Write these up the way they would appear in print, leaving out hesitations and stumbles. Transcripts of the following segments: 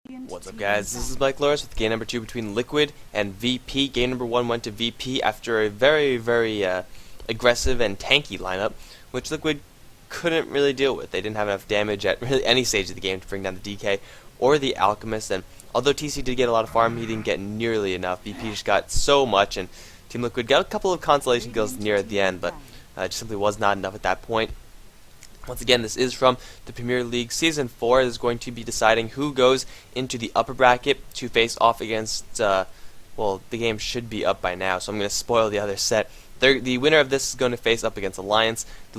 What's up, guys? This is Mike Loris with game number 2 between Liquid and VP. Game number 1 went to VP after a very aggressive and tanky lineup, which Liquid couldn't really deal with. They didn't have enough damage at really any stage of the game to bring down the DK or the Alchemist, and although TC did get a lot of farm, he didn't get nearly enough. VP just got so much, and Team Liquid got a couple of consolation kills near at the end, but it just simply was not enough at that point. Once again, this is from the Premier League Season 4. This is going to be deciding who goes into the upper bracket to face off against, well, the game should be up by now, so I'm going to spoil the other set. The winner of this is going to face up against Alliance. The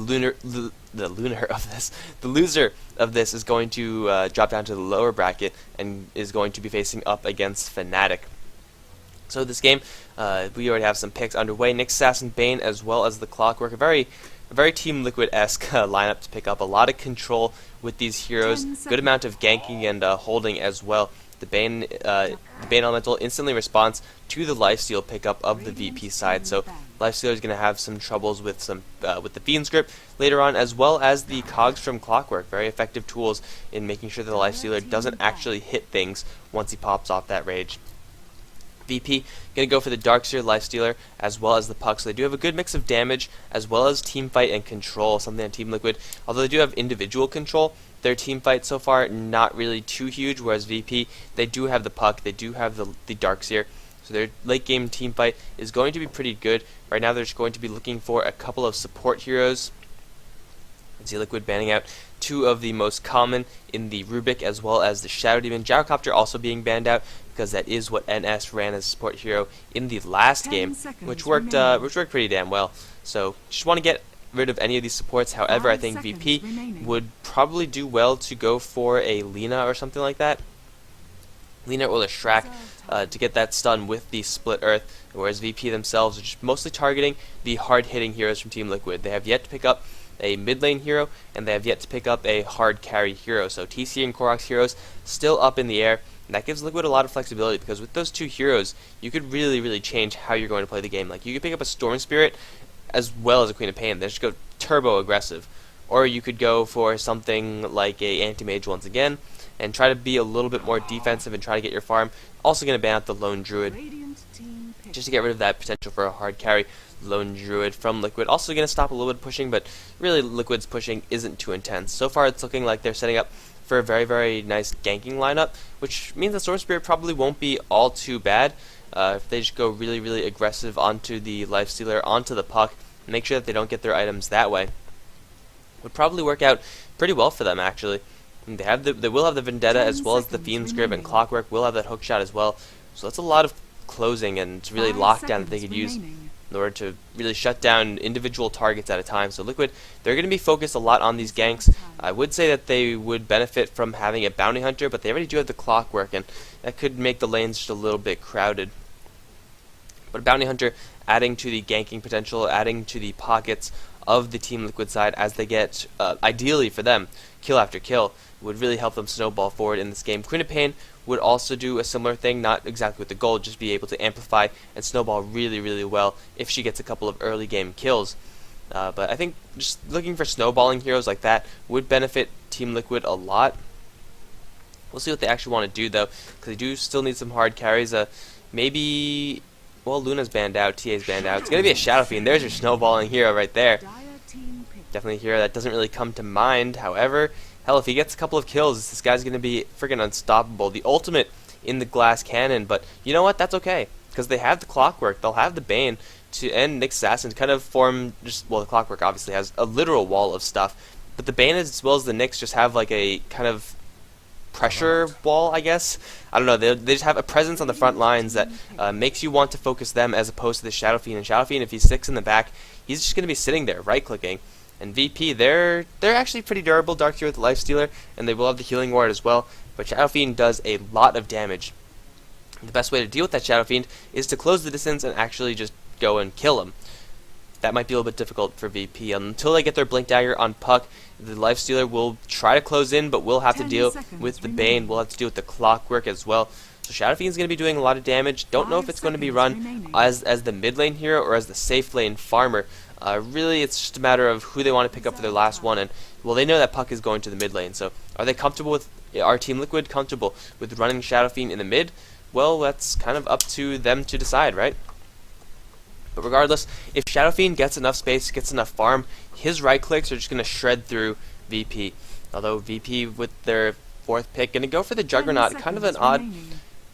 loser of this is going to drop down to the lower bracket and is going to be facing up against Fnatic. So this game, we already have some picks underway. Nyx, Assassin, Bane, as well as the Clockwork. A very Team Liquid-esque lineup to pick up. A lot of control with these heroes. Good amount of ganking and holding as well. The Bane Elemental instantly responds to the lifesteal pickup of the VP side. So lifesteal is going to have some troubles with the Fiend script later on, as well as the cogs from Clockwork. Very effective tools in making sure that the lifestealer doesn't actually hit things once he pops off that rage. VP going to go for the Darkseer Lifestealer as well as the Puck, so they do have a good mix of damage as well as team fight and control, something on Team Liquid. Although they do have individual control, their team fight so far not really too huge, whereas VP, they do have the Puck, they do have the Darkseer, so their late game team fight is going to be pretty good. Right now they're just going to be looking for a couple of support heroes. You can see Liquid banning out two of the most common in the Rubik as well as the Shadow Demon. Gyrocopter also being banned out because that is what NS ran as a support hero in the last game, which worked pretty damn well. So just want to get rid of any of these supports. However, I think VP would probably do well to go for a Lina or something like that. Lina or the Shrek to get that stun with the Split Earth, whereas VP themselves are just mostly targeting the hard-hitting heroes from Team Liquid. They have yet to pick up a mid lane hero, and they have yet to pick up a hard carry hero. So TC and Korok's heroes still up in the air, and that gives Liquid a lot of flexibility, because with those two heroes, you could really change how you're going to play the game. Like, you could pick up a Storm Spirit as well as a Queen of Pain, then just go turbo aggressive. Or you could go for something like a Anti-Mage once again, and try to be a little bit more defensive and try to get your farm. Also going to ban out the Lone Druid, just to get rid of that potential for a hard carry Lone Druid from Liquid. Also going to stop a little bit of pushing, but really Liquid's pushing isn't too intense. So far it's looking like they're setting up for a very nice ganking lineup, which means that Storm Spirit probably won't be all too bad if they just go really aggressive onto the Lifestealer, onto the Puck, and make sure that they don't get their items that way. Would probably work out pretty well for them, actually. And they will have the Vendetta as well as the Fiend's Grip, and Clockwork will have that hook shot as well. So that's a lot of closing and really lockdown that they could use in order to really shut down individual targets at a time. So Liquid, they're going to be focused a lot on these ganks. I would say that they would benefit from having a Bounty Hunter, but they already do have the Clockwork, and that could make the lanes just a little bit crowded. But a Bounty Hunter adding to the ganking potential, adding to the pockets of the Team Liquid side as they get, ideally for them, kill after kill, would really help them snowball forward in this game. Queen of Pain would also do a similar thing, not exactly with the gold, just be able to amplify and snowball really well if she gets a couple of early game kills. But I think just looking for snowballing heroes like that would benefit Team Liquid a lot. We'll see what they actually want to do, though, because they do still need some hard carries. Maybe, well, Luna's banned out, TA's banned out. It's going to be a Shadow Fiend. There's your snowballing hero right there. Definitely a hero that doesn't really come to mind. However, hell, if he gets a couple of kills, this guy's going to be freaking unstoppable. The ultimate in the glass cannon, but you know what? That's okay, because they have the Clockwork. They'll have the Bane to end Nyx Assassin, kind of form just, well, the Clockwork obviously has a literal wall of stuff, but the Bane as well as the Nyx just have like a kind of pressure wall, I guess. I don't know, they just have a presence on the front lines that makes you want to focus them as opposed to the Shadow Fiend. And Shadow Fiend, if he sticks in the back, he's just going to be sitting there right-clicking. And VP, they're actually pretty durable, Darkseer with the Lifestealer, and they will have the Healing Ward as well, but Shadow Fiend does a lot of damage. The best way to deal with that Shadow Fiend is to close the distance and actually just go and kill him. That might be a little bit difficult for VP. Until they get their Blink Dagger on Puck, the Lifestealer will try to close in, but we'll have to deal with the Bane. We'll have to deal with the Clockwork as well. So Shadow Fiend's going to be doing a lot of damage. Don't know if it's going to be run as the mid lane hero or as the safe lane farmer. Really, it's just a matter of who they want to pick up for their last one, and well, they know that Puck is going to the mid lane, so are they comfortable with are Team Liquid comfortable with running Shadow Fiend in the mid? Well, that's kind of up to them to decide, right? But regardless, if Shadow Fiend gets enough space, gets enough farm, his right clicks are just going to shred through VP. Although VP with their 4th pick going to go for the Juggernaut, kind of an odd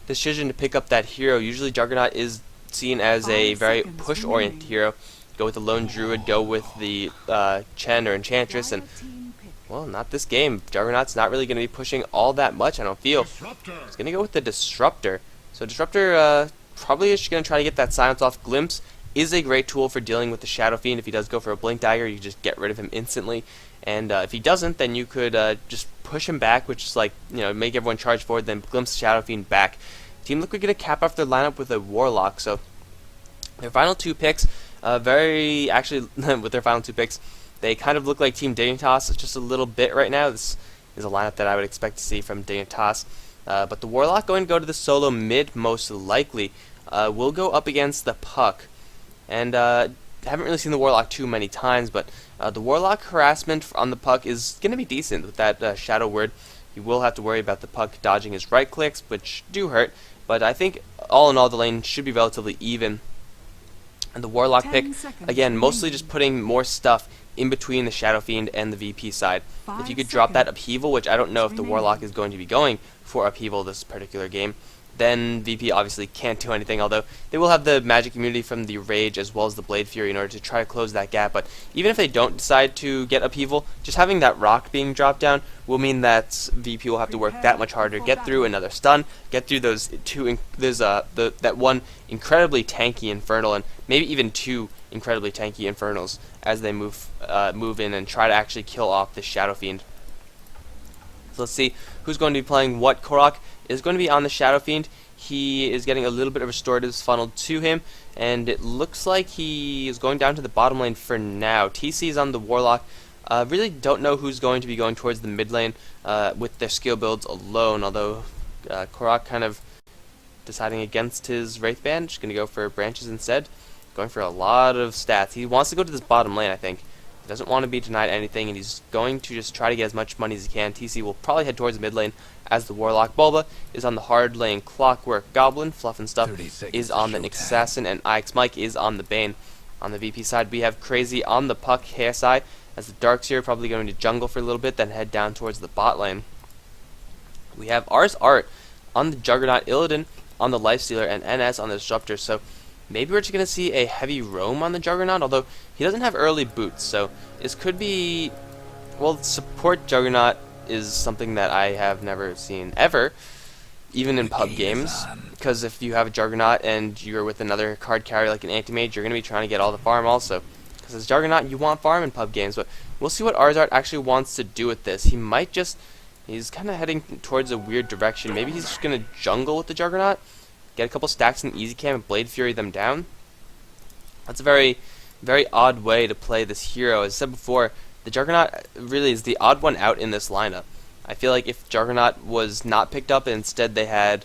decision to pick up that hero. Usually Juggernaut is seen as a very push-oriented hero. Go with the Lone Druid, go with the Chen or Enchantress, and well, not this game. Juggernaut's not really going to be pushing all that much, I don't feel. He's going to go with the Disruptor. So Disruptor probably is going to try to get that silence off. Glimpse is a great tool for dealing with the Shadow Fiend. If he does go for a Blink Dagger, you just get rid of him instantly. And if he doesn't, then you could just push him back, which is like, you know, make everyone charge forward, then glimpse Shadow Fiend back. Team Liquid going to cap off their lineup with a Warlock. So their final 2 picks, with their final 2 picks, they kind of look like Team Dignitas just a little bit right now. This is a lineup that I would expect to see from Dignitas. But the Warlock going to go to the solo mid most likely. Will go up against the Puck. And haven't really seen the Warlock too many times, but the Warlock harassment on the Puck is going to be decent with that Shadow Word. You will have to worry about the Puck dodging his right clicks, which do hurt, but I think all in all the lane should be relatively even. And the Warlock pick, again, mostly just putting more stuff in between the Shadow Fiend and the VP side. If you could drop that Upheaval, which I don't know if the Warlock is going to be going for Upheaval this particular game, then VP obviously can't do anything, although they will have the magic immunity from the Rage as well as the Blade Fury in order to try to close that gap. But even if they don't decide to get Upheaval, just having that rock being dropped down will mean that VP will have to work that much harder, get through another stun, get through those that one incredibly tanky Infernal, and maybe even 2 incredibly tanky Infernals as they move in and try to actually kill off this Shadow Fiend. So let's see who's going to be playing what. Korok is going to be on the Shadow Fiend. He is getting a little bit of restoratives funneled to him, and it looks like he is going down to the bottom lane for now. TC is on the Warlock. Really don't know who's going to be going towards the mid lane with their skill builds alone, although Korok kind of deciding against his Wraithband, just going to go for branches instead. Going for a lot of stats. He wants to go to this bottom lane, I think. He doesn't want to be denied anything, and he's going to just try to get as much money as he can. TC will probably head towards the mid lane as the Warlock. Bulba is on the hard lane. Clockwork Goblin, Fluff and Stuff, is on the Nyx Assassin, and IX Mike is on the Bane. On the VP side, we have Crazy on the Puck KSI, as the Darkseer probably going to jungle for a little bit, then head down towards the bot lane. We have Ars Art on the Juggernaut, Illidan on the Lifestealer, and NS on the Disruptor. So maybe we're just going to see a heavy roam on the Juggernaut, although he doesn't have early boots, so this could be... Well, support Juggernaut is something that I have never seen ever, even in pub games, because if you have a Juggernaut and you're with another card carrier like an Anti-Mage, you're going to be trying to get all the farm also. Because as Juggernaut, you want farm in pub games, but we'll see what Arzart actually wants to do with this. He might just... He's kind of heading towards a weird direction. Maybe he's just going to jungle with the Juggernaut, get a couple stacks in easy cam and Blade Fury them down. That's a very, very odd way to play this hero. As I said before, the Juggernaut really is the odd one out in this lineup. I feel like if Juggernaut was not picked up and instead they had,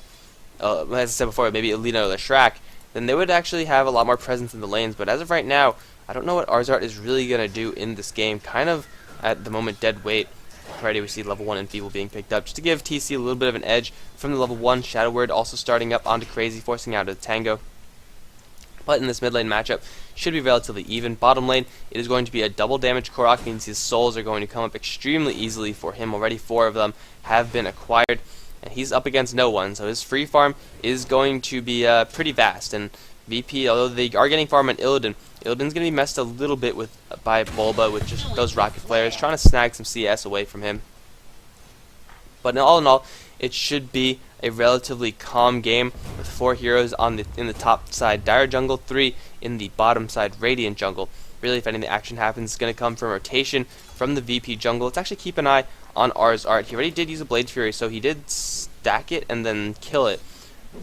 as I said before, maybe Alina or Leshrac, then they would actually have a lot more presence in the lanes. But as of right now, I don't know what Arzart is really going to do in this game. Kind of, at the moment, dead weight. Already we see level 1 Enfeeble being picked up, just to give TC a little bit of an edge from the level 1 Shadow Word, also starting up onto Crazy, forcing out a Tango. But in this mid lane matchup, should be relatively even. Bottom lane, it is going to be a double damage Korok, means his souls are going to come up extremely easily for him. Already 4 of them have been acquired, and he's up against no one, so his free farm is going to be pretty vast. And VP, although they are getting farm on Illidan, Illidan's going to be messed a little bit with by Bulba with just those rocket flares, trying to snag some CS away from him. But all in all, it should be a relatively calm game with 4 heroes in the top side Dire Jungle, 3 in the bottom side Radiant Jungle. Really, if any of the action happens, it's going to come from rotation from the VP jungle. Let's actually keep an eye on Ars Art. He already did use a Blade Fury, so he did stack it and then kill it.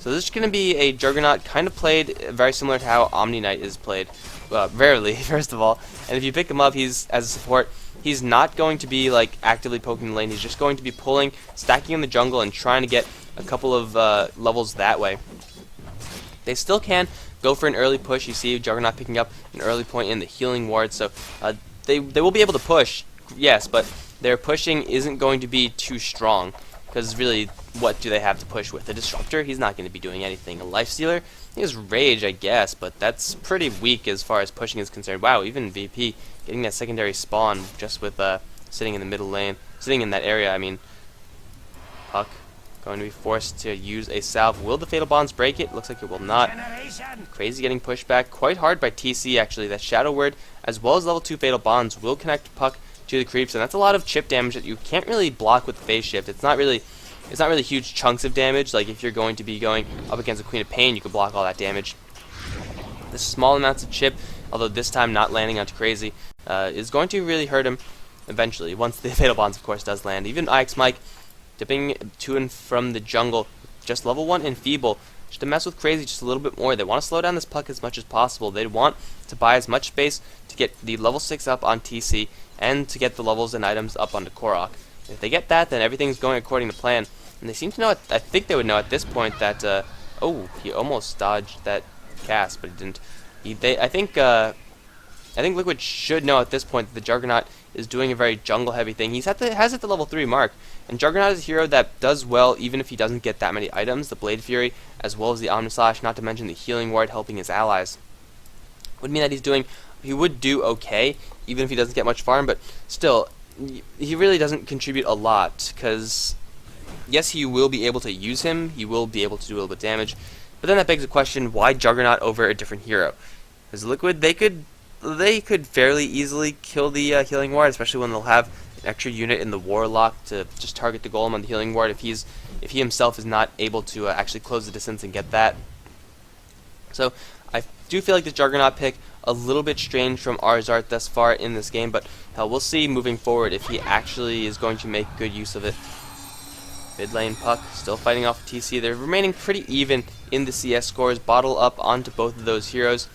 So this is going to be a Juggernaut kind of played very similar to how Omni Knight is played. Rarely, first of all. And if you pick him up, he's as a support, he's not going to be like actively poking the lane. He's just going to be pulling, stacking in the jungle, and trying to get a couple of levels that way. They still can go for an early push. You see Juggernaut picking up an early point in the healing ward, so they will be able to push, yes, but their pushing isn't going to be too strong. because really, what do they have to push with? A Disruptor? He's not going to be doing anything. A Lifestealer? He has Rage, I guess, but that's pretty weak as far as pushing is concerned. Wow, even VP getting that secondary spawn just with sitting in the middle lane, sitting in that area. I mean, Puck going to be forced to use a salve. Will the Fatal Bonds break it? Looks like it will not. Crazy getting pushed back quite hard by TC, actually. That Shadow Word, as well as level 2 Fatal Bonds, will connect Puck to the creeps, and that's a lot of chip damage that you can't really block with the Phase Shift. It's not really huge chunks of damage. Like if you're going to be going up against a Queen of Pain, you can block all that damage. The small amounts of chip, although this time not landing onto Crazy, is going to really hurt him eventually, once the Fatal Bonds, of course, does land. Even IX Mike dipping to and from the jungle, just level 1 Enfeeble, just to mess with Crazy just a little bit more. They want to slow down this Puck as much as possible. They want to buy as much space to get the level 6 up on TC, and to get the levels and items up onto Korok. If they get that, then everything's going according to plan. And they seem to know, I think they would know at this point that, oh, he almost dodged that cast, but he didn't. I think Liquid should know at this point that the Juggernaut is doing a very jungle-heavy thing. Has hit the level 3 mark, and Juggernaut is a hero that does well even if he doesn't get that many items. The Blade Fury, as well as the Omnislash, not to mention the Healing Ward helping his allies, would mean that he would do okay, even if he doesn't get much farm, but still, he really doesn't contribute a lot, because, yes, you will be able to use him, he will be able to do a little bit of damage, but then that begs the question, why Juggernaut over a different hero? Because Liquid, they could fairly easily kill the Healing Ward, especially when they'll have an extra unit in the Warlock to just target the Golem on the Healing Ward if he himself is not able to actually close the distance and get that. So I do feel like the Juggernaut pick a little bit strange from Arzart thus far in this game, but we'll see moving forward if he actually is going to make good use of it. Mid lane Puck still fighting off TC. They're remaining pretty even in the CS scores. Bottle up onto both of those heroes.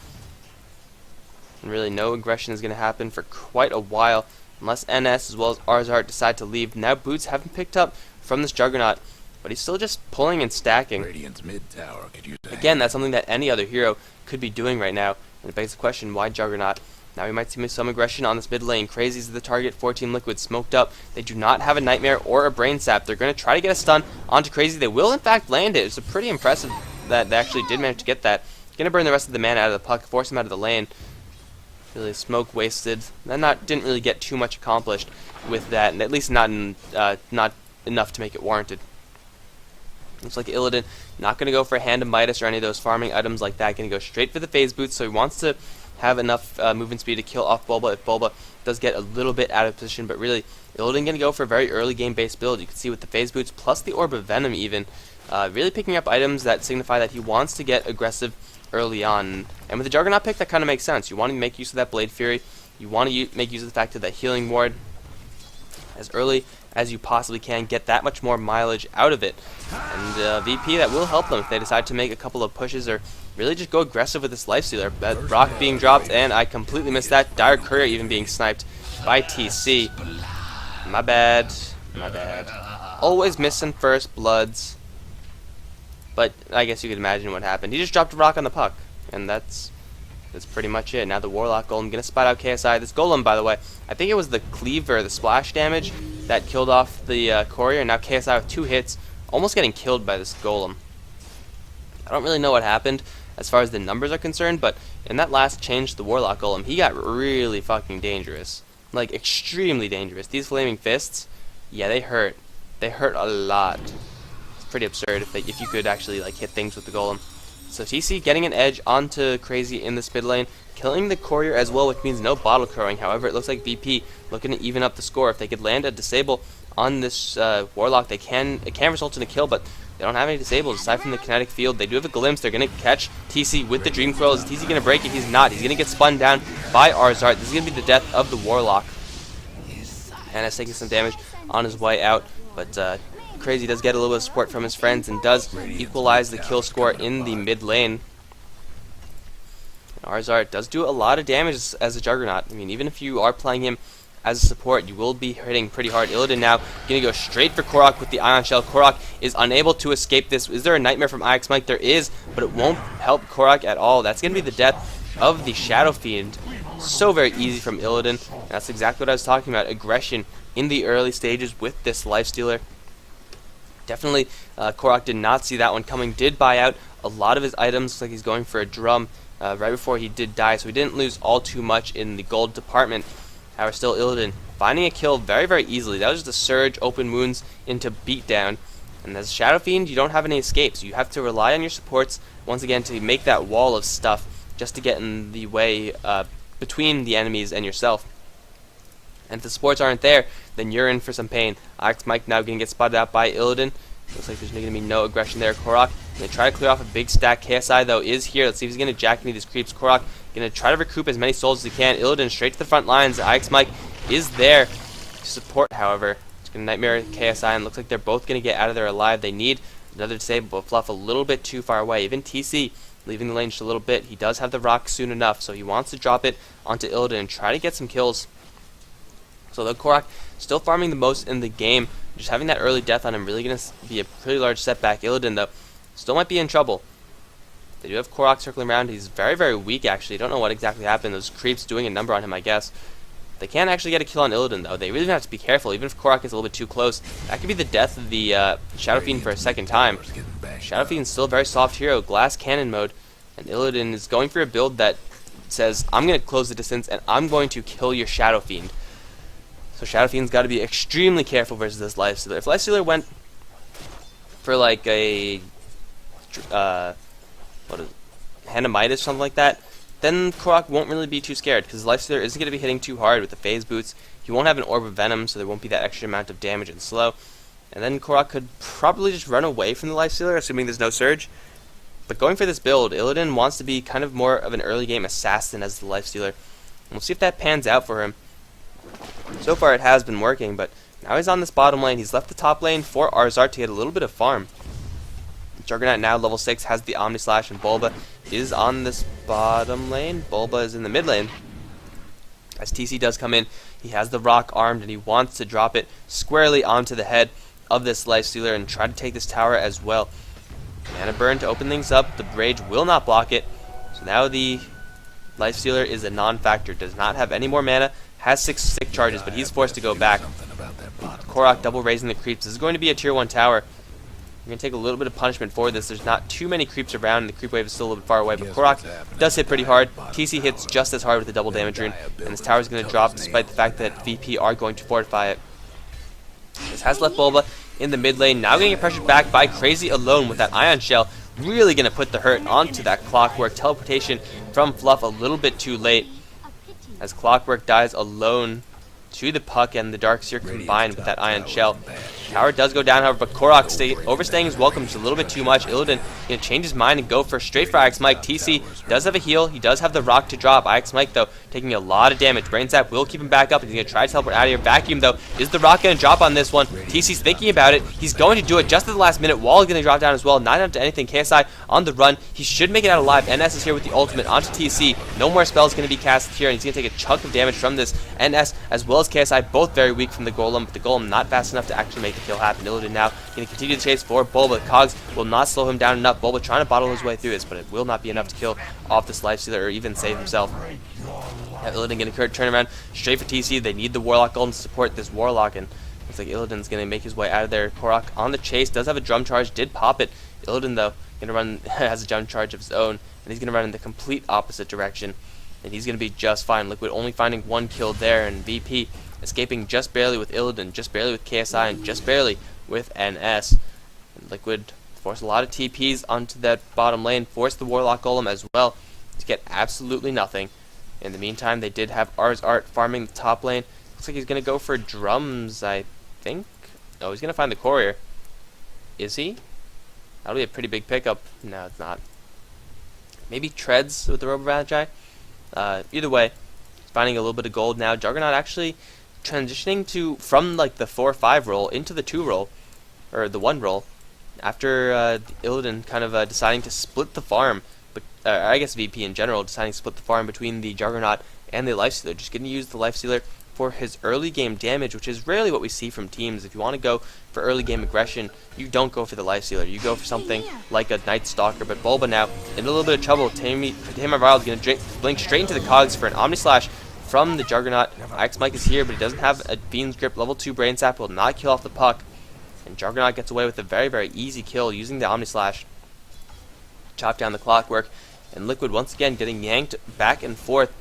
And really no aggression is going to happen for quite a while unless NS as well as Arzart decide to leave. Now Boots haven't picked up from this Juggernaut, but he's still just pulling and stacking. Radiant's mid tower could use Again, that's something that any other hero could be doing right now. And it begs the question, why Juggernaut? Now we might see some aggression on this mid lane. Crazy's the target, 14 Liquid smoked up. They do not have a Nightmare or a Brain Sap. They're going to try to get a stun onto Crazy. They will in fact land it. It's pretty impressive that they actually did manage to get that. Going to burn the rest of the mana out of the Puck, force him out of the lane. Really smoke wasted. Didn't really get too much accomplished with that, and at least not enough to make it warranted. Looks like Illidan not going to go for a Hand of Midas or any of those farming items like that. Going to go straight for the Phase Boots, so he wants to have enough movement speed to kill off Bulba if Bulba does get a little bit out of position. But really, Illidan going to go for a very early game based build. You can see with the Phase Boots plus the Orb of Venom even, really picking up items that signify that he wants to get aggressive early on. And with the Juggernaut pick, that kind of makes sense. You want to make use of that Blade Fury. You want to make use of the fact of that Healing Ward as early as you possibly can, get that much more mileage out of it. And VP, that will help them if they decide to make a couple of pushes or really just go aggressive with this Lifestealer. Brock being dropped, and I completely missed that. Dire Courier even being sniped by TC. My bad. My bad. Always missing first bloods. But I guess you could imagine what happened. He just dropped a rock on the Puck, and that's pretty much it. Now the Warlock Golem gonna spot out KSI. This Golem, by the way, I think it was the cleave or the splash damage that killed off the Courier. Now KSI with 2 hits, almost getting killed by this Golem. I don't really know what happened as far as the numbers are concerned, but in that last change to the Warlock Golem, he got really fucking dangerous. Like, extremely dangerous. These Flaming Fists, yeah, they hurt. They hurt a lot. It's pretty absurd if you could actually like hit things with the Golem. So TC getting an edge onto Crazy in the mid lane, killing the Courier as well, which means no bottle crowing. However, it looks like VP looking to even up the score. If they could land a disable on this Warlock, it can result in a kill, but they don't have any disables aside from the kinetic field. They do have a glimpse. They're going to catch TC with the Dream Coil. Is TC going to break it? He's not. He's going to get spun down by Arzart. This is going to be the death of the Warlock. And it's taking some damage on his way out, but Crazy does get a little bit of support from his friends and does equalize the kill score in the mid lane. And Arzart does do a lot of damage as a Juggernaut. I mean, even if you are playing him as a support, you will be hitting pretty hard. Illidan now going to go straight for Korok with the Ion Shell. Korok is unable to escape this. Is there a Nightmare from IX Mike? There is, but it won't help Korok at all. That's going to be the death of the Shadow Fiend. So very easy from Illidan. And that's exactly what I was talking about. Aggression in the early stages with this Lifestealer. Definitely, Korok did not see that one coming, did buy out a lot of his items. Looks like he's going for a drum right before he did die, so he didn't lose all too much in the gold department. However, still Illidan finding a kill very, very easily. That was just a surge, open wounds into beatdown. And as Shadow Fiend, you don't have any escapes. You have to rely on your supports, once again, to make that wall of stuff just to get in the way between the enemies and yourself. And if the supports aren't there, then you're in for some pain. Ice Mike now going to get spotted out by Illidan. Looks like there's going to be no aggression there. Korok going to try to clear off a big stack. KSI, though, is here. Let's see if he's going to jack any of these creeps. Korok going to try to recoup as many souls as he can. Illidan straight to the front lines. Ice Mike is there to support, however. It's going to Nightmare KSI, and looks like they're both going to get out of there alive. They need another disable, but Fluff a little bit too far away. Even TC leaving the lane just a little bit. He does have the rock soon enough, so he wants to drop it onto Illidan and try to get some kills. So though Korok still farming the most in the game, just having that early death on him really going to be a pretty large setback. Illidan, though, still might be in trouble. They do have Korok circling around. He's very, very weak, actually. Don't know what exactly happened. Those creeps doing a number on him, I guess. They can actually get a kill on Illidan, though. They really have to be careful. Even if Korok is a little bit too close, that could be the death of the Shadow Fiend for a second time. Shadow Fiend's still a very soft hero, glass cannon mode, and Illidan is going for a build that says, I'm going to close the distance, and I'm going to kill your Shadow Fiend. So Shadow Fiend's got to be extremely careful versus this Lifestealer. If Lifestealer went for like a Hanamitis or something like that, then Korok won't really be too scared, because Lifestealer isn't going to be hitting too hard with the phase boots. He won't have an Orb of Venom, so there won't be that extra amount of damage and slow. And then Korok could probably just run away from the Lifestealer, assuming there's no surge. But going for this build, Illidan wants to be kind of more of an early game assassin as the Lifestealer. And we'll see if that pans out for him. So far it has been working, but now he's on this bottom lane. He's left the top lane for Arzart to get a little bit of farm. Juggernaut now level 6 has the Omni Slash, and Bulba is on this bottom lane. Bulba is in the mid lane. As TC does come in, he has the rock armed, and he wants to drop it squarely onto the head of this Lifestealer and try to take this tower as well. Mana burn to open things up. The Rage will not block it. So now the Lifestealer is a non-factor. Does not have any more mana. Has 6 sick charges, but he's forced to go back. Korok double raising the creeps. This is going to be a tier 1 tower. We're going to take a little bit of punishment for this. There's not too many creeps around, and the creep wave is still a little bit far away, but Korok does hit pretty hard. TC hits just as hard with the double damage rune, and this tower is going to drop despite the fact that VP are going to fortify it. This has left Bulba in the mid lane, now getting pressured back by Crazy alone with that Ion Shell. Really going to put the hurt onto that Clockwork. Teleportation from Fluff a little bit too late, as Clockwork dies alone to the Puck and the Darkseer combined with that Ion Shell. Tower does go down, however, but Korok overstaying his welcome just a little bit too much. Illidan going to change his mind and go for straight for Ix Mike. TC does have a heal. He does have the rock to drop. Ix Mike, though, taking a lot of damage. Brain Zap will keep him back up. He's going to try to teleport out of here. Vacuum, though, is the rock going to drop on this one? TC's thinking about it. He's going to do it just at the last minute. Wall is going to drop down as well. Not up to anything. KSI on the run. He should make it out alive. NS is here with the ultimate onto TC. No more spells going to be cast here, and he's going to take a chunk of damage from this. NS as well as KSI, both very weak from the Golem, but the Golem not fast enough to actually make the kill happen. Illidan now going to continue the chase for Bulba. Cogs will not slow him down enough. Bulba trying to bottle his way through this, but it will not be enough to kill off this Lifestealer or even save himself. Illidan going to turn around straight for TC. They need the Warlock Golem to support this Warlock, and looks like Illidan's going to make his way out of there. Korok on the chase, does have a drum charge, did pop it. Illidan, though, going to run, has a drum charge of his own, and he's going to run in the complete opposite direction, and he's going to be just fine. Liquid only finding 1 kill there, and VP escaping just barely with Illidan, just barely with KSI, and just barely with NS. And Liquid forced a lot of TPs onto that bottom lane, forced the Warlock Golem as well to get absolutely nothing. In the meantime, they did have Arzart farming the top lane. Looks like he's going to go for drums, I think. Oh, he's going to find the courier. Is he? That'll be a pretty big pickup. No, it's not. Maybe treads with the Robo-Magi. Either way, finding a little bit of gold now. Juggernaut actually transitioning from like the 4-5 role into the 2 role, or the 1 role, after Illidan kind of deciding to split the farm, but I guess VP in general deciding to split the farm between the Juggernaut and the Lifestealer. Just going to use the Lifestealer for his early game damage, which is rarely what we see from teams. If you want to go for early game aggression, you don't go for the Lifestealer. You go for something like a Night Stalker. But Bulba now in a little bit of trouble. Tamer Viral is going to blink straight into the Cogs for an Omni Slash from the Juggernaut. Ix Mike is here, but he doesn't have a Fiend's Grip. Level 2 Brain Sap will not kill off the Puck. And Juggernaut gets away with a very, very easy kill using the Omni Slash. Chop down the Clockwork. And Liquid once again getting yanked back and forth.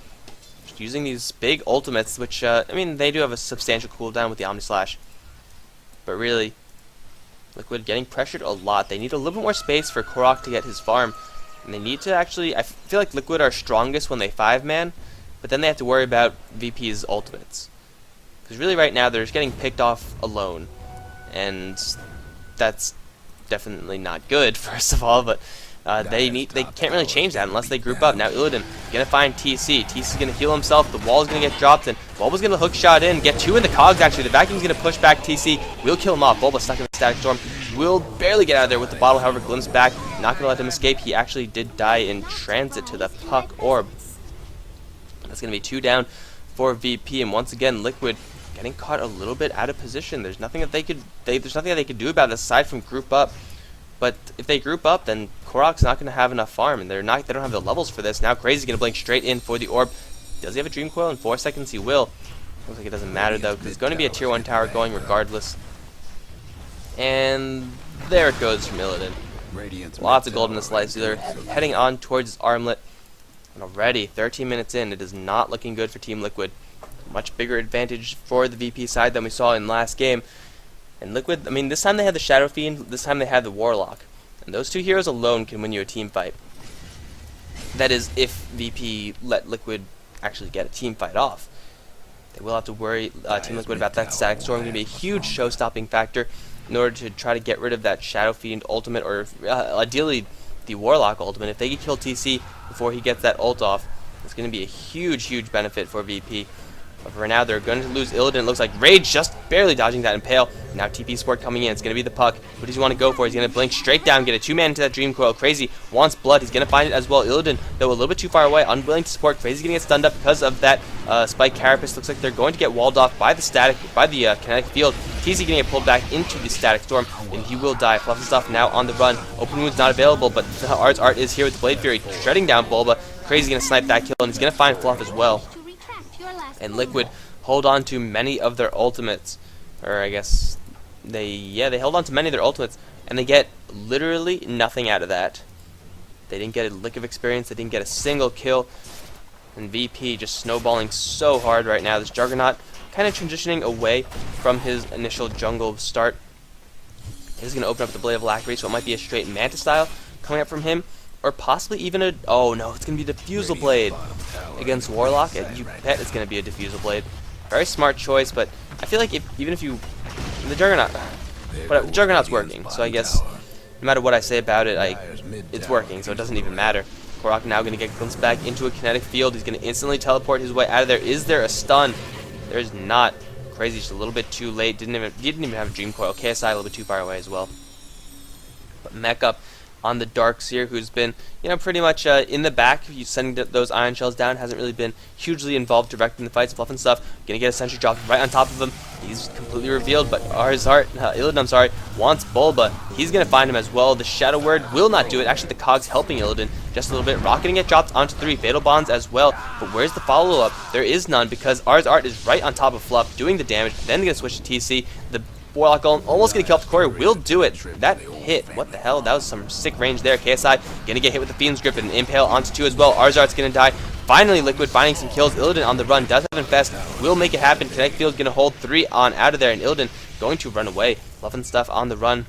Just using these big ultimates, which, I mean, they do have a substantial cooldown with the Omni Slash. But really, Liquid getting pressured a lot. They need a little bit more space for Korok to get his farm. And they need to actually, I feel like Liquid are strongest when they 5-man. But then they have to worry about VP's ultimates. Because really right now they're just getting picked off alone. And that's definitely not good, first of all, but they can't really change that unless they group up. Now Illidan gonna find TC. TC's gonna heal himself, the wall's gonna get dropped, and Bulba's gonna hook shot in, get 2 in the cogs actually. The vacuum's gonna push back TC, will kill him off. Bulba stuck in the Static Storm, will barely get out of there with the bottle, however, glimpse back, not gonna let him escape. He actually did die in transit to the Puck Orb. That's gonna be 2 down for VP, and once again Liquid getting caught a little bit out of position. There's nothing that they could do about this aside from group up. But if they group up, then Korok's not going to have enough farm, and they don't have the levels for this. Now Crazy's going to blink straight in for the orb. Does he have a Dream Coil? In 4 seconds he will. Looks like it doesn't matter though, because it's going to be a tier 1 tower going regardless. And there it goes from Illidan. Lots of gold in this Life Stealer, heading on towards his armlet. And already, 13 minutes in, it is not looking good for Team Liquid. Much bigger advantage for the VP side than we saw in last game. And Liquid, I mean, this time they had the Shadow Fiend, this time they had the Warlock. And those 2 heroes alone can win you a team fight. That is, if VP let Liquid actually get a team fight off. They will have to worry, Team Liquid, about that Static Storm. Going to be a huge show-stopping factor in order to try to get rid of that Shadow Fiend ultimate, or ideally the Warlock ultimate. If they can kill TC before he gets that ult off, it's going to be a huge, huge benefit for VP. But for now, they're going to lose Illidan. It looks like Rage just barely dodging that Impale. Now TP support coming in. It's going to be the Puck. What does he want to go for? He's going to blink straight down, get a 2-man into that Dream Coil. Crazy wants blood. He's going to find it as well. Illidan, though, a little bit too far away, unwilling to support. Crazy's going to get stunned up because of that Spike Carapace. Looks like they're going to get walled off by the kinetic field. TC going to get pulled back into the Static Storm, and he will die. Fluff and Stuff now on the run. Open Wound's not available, but Art is here with Blade Fury, shredding down Bulba. Crazy's going to snipe that kill, and he's going to find Fluff as well. And Liquid hold on to many of their ultimates, or I guess they held on to many of their ultimates, and they get literally nothing out of that. They didn't get a lick of experience, they didn't get a single kill, and VP just snowballing so hard right now. This Juggernaut kind of transitioning away from his initial jungle start. He's going to open up the Blade of Alacrity, so it might be a straight Manta style coming up from him, or possibly even a, oh no, it's going to be a Diffusal Blade against Warlock, and you bet it's going to be a Diffusal Blade. Very smart choice, but I feel like even if you, the Juggernaut's working, so I guess no matter what I say about it, it's working, so it doesn't even matter. Korok now going to get glimpsed back into a kinetic field. He's going to instantly teleport his way out of there. Is there a stun? There's not. Crazy, just a little bit too late. He didn't even have a Dream Coil. KSI a little bit too far away as well. But Mech up on the Darkseer, who's been, pretty much in the back, sending those Ion Shells down, hasn't really been hugely involved directing the fights, Fluff and Stuff. Gonna get a sentry drop right on top of him. He's completely revealed, but Illidan, wants Bulba. He's gonna find him as well. The Shadow Word will not do it. Actually, the Cogs helping Illidan just a little bit. Rocketing it dropped onto 3 Fatal Bonds as well. But where's the follow-up? There is none, because Art is right on top of Fluff, doing the damage. Then gonna switch to TC. The Warlock almost gonna kill off the Corey, will do it. That hit, what the hell? That was some sick range there. KSI gonna get hit with the Fiend's Grip and Impale onto 2 as well. Arzart's gonna die. Finally, Liquid finding some kills. Illidan on the run, does have Infest, will make it happen. Kinetic Field's gonna hold 3 on out of there, and Illidan going to run away. Fluff and Stuff on the run.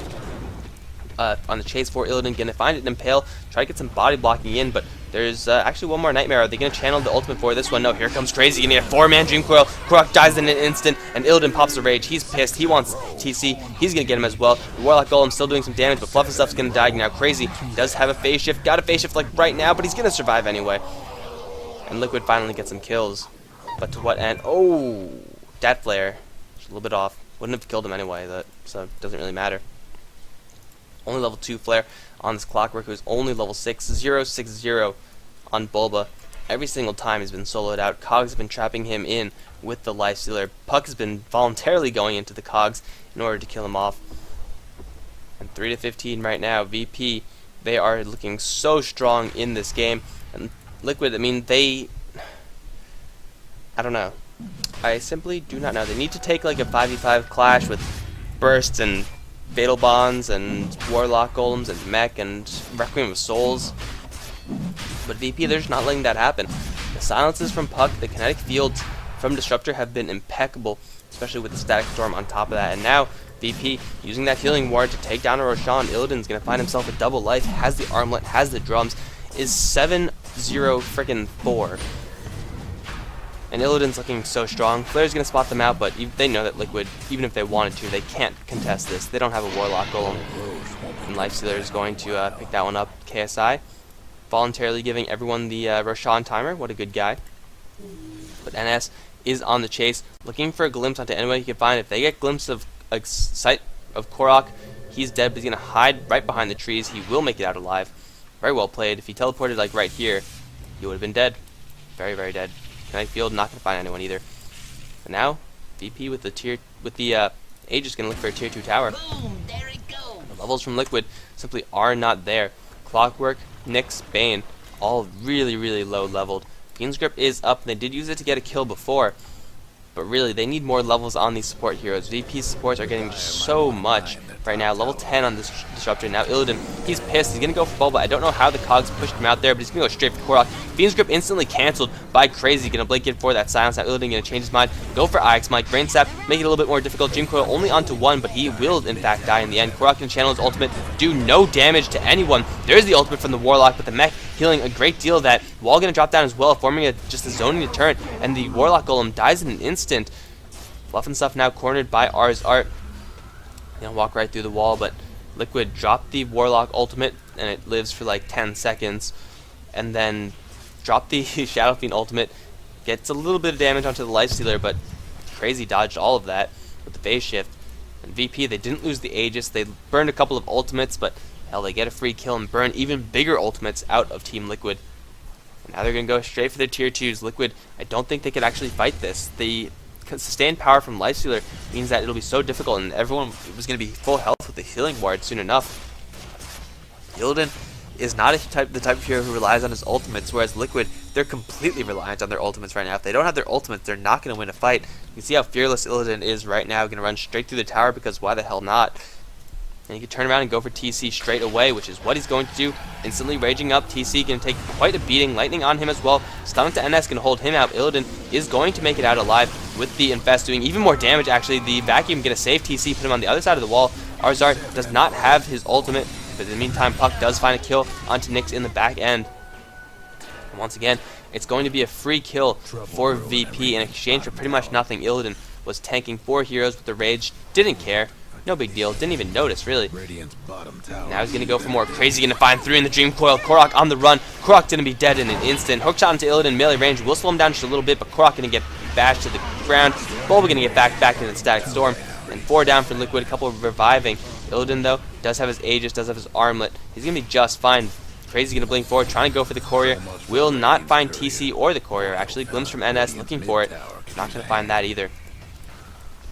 On the chase for Illidan, gonna find it and Impale, try to get some body blocking in, but there's actually one more Nightmare. Are they gonna channel the ultimate for this one? No, here comes Crazy, gonna get a 4-man Dream Coil. Korok dies in an instant, and Illidan pops the Rage. He's pissed, he wants TC, he's gonna get him as well. The Warlock Golem still doing some damage, but Fluff and Stuff's gonna die. Now Crazy does have a phase shift, got a phase shift like right now, but he's gonna survive anyway. And Liquid finally gets some kills. But to what end? Oh, Dat Flare, just a little bit off. Wouldn't have killed him anyway, so it doesn't really matter. Only level 2 Flare on this Clockwork, who's only level 6, 0-6-0 on Bulba. Every single time he's been soloed out. Cogs have been trapping him in with the Life Stealer. Puck has been voluntarily going into the Cogs in order to kill him off. And 3-15 right now. VP, they are looking so strong in this game. And Liquid, I mean, I don't know. I simply do not know. They need to take like a 5v5 clash with bursts and Fatal Bonds and Warlock Golems and Mech and Requiem of Souls. But VP, they're just not letting that happen. The silences from Puck, the kinetic fields from Disruptor have been impeccable, especially with the Static Storm on top of that. And now VP using that healing ward to take down a Roshan. Illidan's going to find himself a double life, has the armlet, has the drums, is 7-0 freaking 4. And Illidan's looking so strong. Flair's going to spot them out, but they know that Liquid, even if they wanted to, they can't contest this. They don't have a Warlock Golem. And Lifestealer is going to pick that one up. KSI voluntarily giving everyone the Roshan timer. What a good guy. But NS is on the chase, looking for a glimpse onto any way he can find. If they get a glimpse of a sight of Korok, he's dead, but he's going to hide right behind the trees. He will make it out alive. Very well played. If he teleported like right here, he would have been dead. Very, very dead. Kinetic Field, not going to find anyone either. And now, VP with the Aegis going to look for a tier 2 tower. Boom, there it goes. The levels from Liquid simply are not there. Clockwork, Nyx, Bane, all really, really low leveled. Fiend's Grip is up, and they did use it to get a kill before. But really, they need more levels on these support heroes. VP's supports are getting so much right now. Level 10 on this Disruptor. Now Illidan, he's pissed. He's going to go for Bulba. I don't know how the Cogs pushed him out there, but he's going to go straight for Korok. Fiend's Grip instantly cancelled by Crazy. Going to blink in for that silence. Now Illidan going to change his mind. Go for Ix Mike. Brain Sap, make it a little bit more difficult. Jim Coil only onto 1, but he will in fact die in the end. Korok can channel his ultimate, do no damage to anyone. There's the ultimate from the Warlock, but the Mech healing a great deal of that. Wall going to drop down as well, forming just a zoning deterrent, and the Warlock Golem dies in an instant. Fluff and Stuff now cornered by Ars Art. Gonna walk right through the wall, but Liquid dropped the Warlock ultimate, and it lives for like 10 seconds. And then dropped the Shadow Fiend ultimate, gets a little bit of damage onto the Lifestealer, but Crazy dodged all of that with the phase shift. And VP, they didn't lose the Aegis. They burned a couple of ultimates, but hell, they get a free kill and burn even bigger ultimates out of Team Liquid. And now they're going to go straight for their tier 2s. Liquid, I don't think they could actually fight this. The sustained power from Lifestealer means that it'll be so difficult, and everyone was going to be full health with the healing ward soon enough. Illidan is not the type of hero who relies on his ultimates, whereas Liquid, they're completely reliant on their ultimates right now. If they don't have their ultimates, they're not going to win a fight. You can see how fearless Illidan is right now, going to run straight through the tower, because why the hell not? And he can turn around and go for TC straight away, which is what he's going to do. Instantly raging up, TC going to take quite a beating. Lightning on him as well. Stun to NS going to hold him out. Illidan is going to make it out alive with the Infest doing even more damage, actually. The Vacuum going to save TC, put him on the other side of the wall. Arzart does not have his ultimate, but in the meantime, Puck does find a kill onto Nyx in the back end. And once again, it's going to be a free kill for VP in exchange for pretty much nothing. Illidan was tanking 4 heroes with the Rage, didn't care. No big deal. Didn't even notice, really. Now he's going to go for more. Crazy going to find 3 in the Dream Coil. Korok on the run. Korok going to be dead in an instant. Hookshot into Illidan. Melee range will slow him down just a little bit, but Korok going to get bashed to the ground. Bulba going to get back into the Static Storm. And 4 down for Liquid. A couple of reviving. Illidan, though, does have his Aegis, does have his Armlet. He's going to be just fine. Crazy going to blink forward, trying to go for the Courier. Will not find TC or the Courier. Actually, glimpse from NS looking for it. Not going to find that either.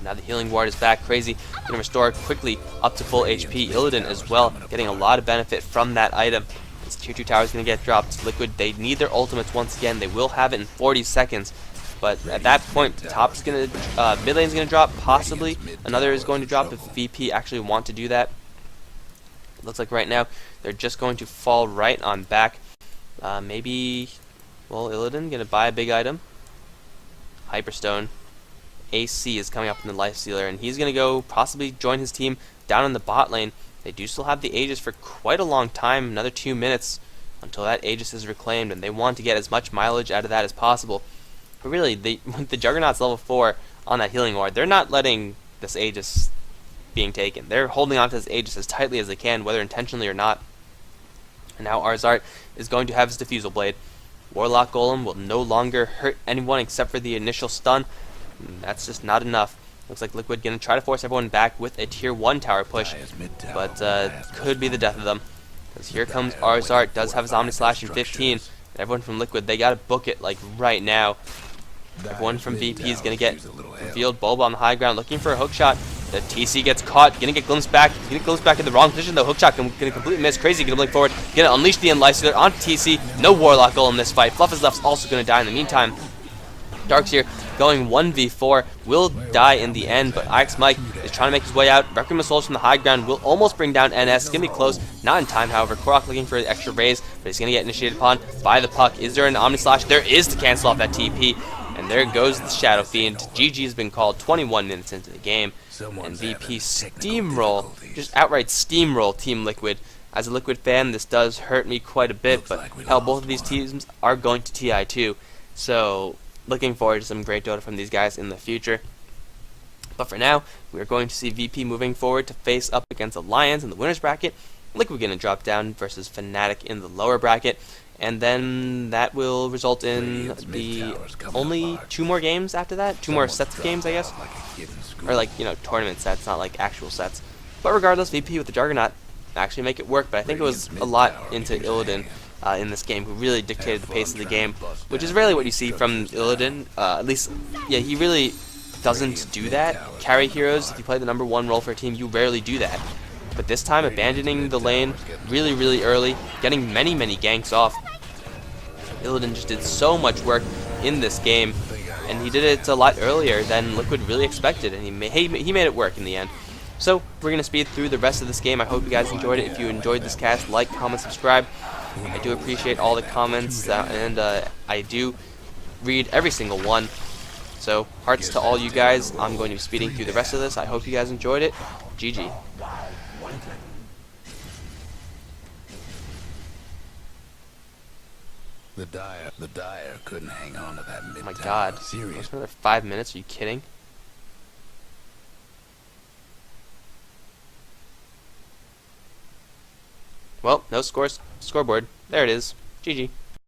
Now the healing ward is back. Crazy going to restore quickly up to full HP. Illidan as well, getting a lot of benefit from that item. This tier 2 tower is going to get dropped. Liquid, they need their ultimates once again. They will have it in 40 seconds. But at that point, the top's going to, mid lane's going to drop. Possibly another is going to drop if VP actually want to do that. It looks like right now they're just going to fall right on back. Maybe, well, Illidan going to buy a big item. Hyperstone. AC is coming up in the Lifestealer, and he's going to go possibly join his team down in the bot lane. They do still have the Aegis for quite a long time, another 2 minutes until that Aegis is reclaimed, and they want to get as much mileage out of that as possible. But really, with the Juggernaut's level 4 on that healing ward, they're not letting this Aegis being taken. They're holding on to this Aegis as tightly as they can, whether intentionally or not. And now Arzart is going to have his Diffusal Blade. Warlock Golem will no longer hurt anyone except for the initial stun. That's just not enough. Looks like Liquid going to try to force everyone back with a tier 1 tower push, but could be the death of them. Because here comes Arzart, does have his Omni Slash in 15, and everyone from Liquid, they got to book it like right now. Everyone from VP is going to get revealed. Bulba on the high ground looking for a hookshot. The TC gets caught, going to get glimpsed back. He's going to get glimpsed back in the wrong position though. Hookshot going to completely miss. Crazy going to blink forward. Going to unleash the Lifestealer onto TC. No Warlock Golem in this fight. Fluff is Left's also going to die in the meantime. Darks here going 1v4, will die in the end, but Ix Mike is trying to make his way out. Requiem of Souls from the high ground will almost bring down NS. It's going to be close, not in time, however. Korok looking for the extra raise, but he's going to get initiated upon by the puck. Is there an Omni Slash? There is to cancel off that TP, and there goes the Shadow Fiend. GG has been called 21 minutes into the game, and VP steamroll, just outright steamroll Team Liquid. As a Liquid fan, this does hurt me quite a bit, but hell, both of these teams are going to TI2, so looking forward to some great Dota from these guys in the future. But for now, we are going to see VP moving forward to face up against Alliance in the winners bracket. Liquid going to drop down versus Fnatic in the lower bracket, and then that will result in the only 2 more games after that, 2 more sets of games, I guess, or like, you know, tournament sets, not like actual sets. But regardless, VP with the Juggernaut actually make it work, but I think it was a lot into Illidan in this game, who really dictated the pace of the game, which is rarely what you see from Illidan. At least, yeah, he really doesn't do that. Carry heroes, if you play the #1 role for a team, you rarely do that. But this time, abandoning the lane really, really early, getting many, many ganks off. Illidan just did so much work in this game, and he did it a lot earlier than Liquid really expected, and he made it work in the end. So, we're going to speed through the rest of this game. I hope you guys enjoyed it. If you enjoyed this cast, like, comment, subscribe. I do appreciate all the comments, and I do read every single one. So, hearts to all you guys. I'm going to be speeding through the rest of this. I hope you guys enjoyed it. GG. The Dire couldn't hang on to that mid-tower. Oh my god. Serious. Another 5 minutes? Are you kidding? Well, no scoreboard. There it is. GG.